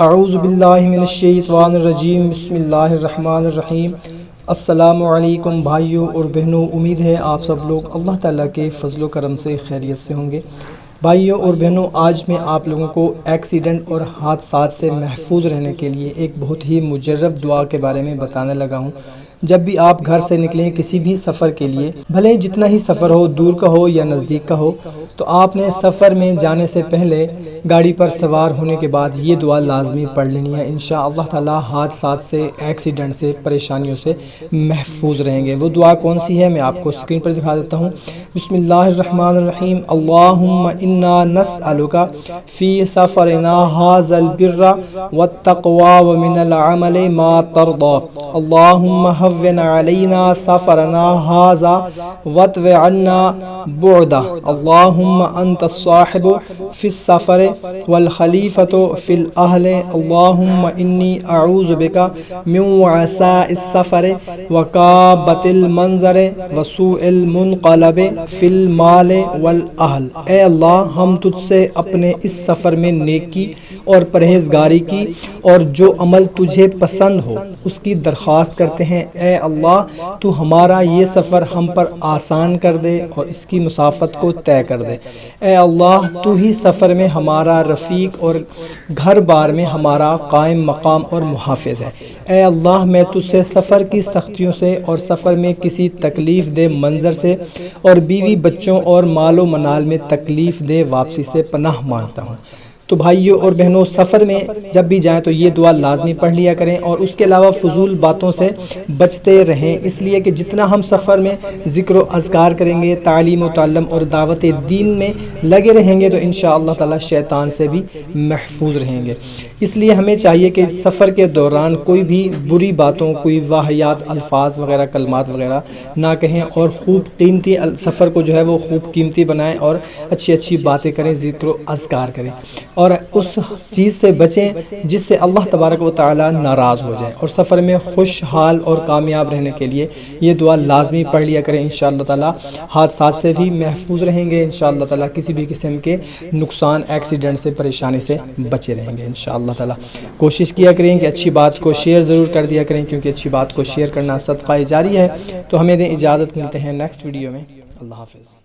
اعوذ باللہ من الشیطان الرجیم، بسم اللہ الرحمن الرحیم۔ السلام علیکم بھائیوں اور بہنوں، امید ہے آپ سب لوگ اللہ تعالیٰ کے فضل و کرم سے خیریت سے ہوں گے۔ بھائیوں اور بہنوں، آج میں آپ لوگوں کو ایکسیڈنٹ اور حادثات سے محفوظ رہنے کے لیے ایک بہت ہی مجرب دعا کے بارے میں بتانے لگا ہوں۔ جب بھی آپ گھر سے نکلیں کسی بھی سفر کے لیے، بھلے جتنا ہی سفر ہو، دور کا ہو یا نزدیک کا ہو، تو آپ نے سفر میں جانے سے پہلے گاڑی پر سوار ہونے کے بعد یہ دعا لازمی پڑھ لینی ہے۔ انشاء اللہ تعالی حادثات سے، ایکسیڈنٹ سے، پریشانیوں سے محفوظ رہیں گے۔ وہ دعا کون سی ہے میں آپ کو اسکرین پر دکھا دیتا ہوں۔ بسم اللہ الرحمن الرحیم۔ اللہم انا نسألک فی سفرنا ھذا البر والتقوی ومن العمل ما ترضى اللہم هون علینا سفرنا ھذا واطو عنا بعدہ اللہم انت الصاحب فی السفر والخلیفۃ فی الاہل اللہم انی اعوذ بک من وعثاء السفر وکابۃ المنظر وسوء المنقلب فی المال والاہل۔ اے اللہ، ہم تجھ سے اپنے اس سفر میں نیکی اور پرہیزگاری کی اور جو عمل تجھے پسند ہو اس کی درخواست کرتے ہیں۔ اے اللہ، تو ہمارا یہ سفر ہم پر آسان کر دے اور اس کی مسافت کو طے کر دے۔ اے اللہ، تو ہی سفر میں ہمارا رفیق اور گھر بار میں ہمارا قائم مقام اور محافظ ہے۔ اے اللہ، میں تجھ سے سفر کی سختیوں سے اور سفر میں کسی تکلیف دہ منظر سے اور بیوی بچوں اور مال و منال میں تکلیف دہ واپسی سے پناہ مانگتا ہوں۔ تو بھائیوں اور بہنوں، سفر میں جب بھی جائیں تو یہ دعا لازمی پڑھ لیا کریں اور اس کے علاوہ فضول باتوں سے بچتے رہیں، اس لیے کہ جتنا ہم سفر میں ذکر و اذکار کریں گے، تعلیم و تعلم اور دعوت دین میں لگے رہیں گے، تو انشاءاللہ تعالی شیطان سے بھی محفوظ رہیں گے۔ اس لیے ہمیں چاہیے کہ سفر کے دوران کوئی بھی بری باتوں، کوئی واہیات الفاظ وغیرہ، کلمات وغیرہ نہ کہیں اور خوب قیمتی سفر کو جو ہے وہ خوب قیمتی بنائیں اور اچھی اچھی باتیں کریں، ذکر و اذکار کریں اور اس چیز سے بچیں جس سے اللہ تبارک و تعالی ناراض ہو جائے۔ اور سفر میں خوشحال اور کامیاب رہنے کے لیے یہ دعا لازمی پڑھ لیا کریں۔ انشاءاللہ تعالی حادثات سے بھی محفوظ رہیں گے، انشاءاللہ تعالی کسی بھی قسم کے نقصان، ایکسیڈنٹ سے، پریشانی سے بچے رہیں گے انشاءاللہ تعالی۔ کوشش کیا کریں کہ اچھی بات کو شیئر ضرور کر دیا کریں، کیونکہ اچھی بات کو شیئر کرنا صدقہ جاری ہے۔ تو ہمیں دیں اجازت، ملتے ہیں نیکسٹ ویڈیو میں۔ اللہ حافظ۔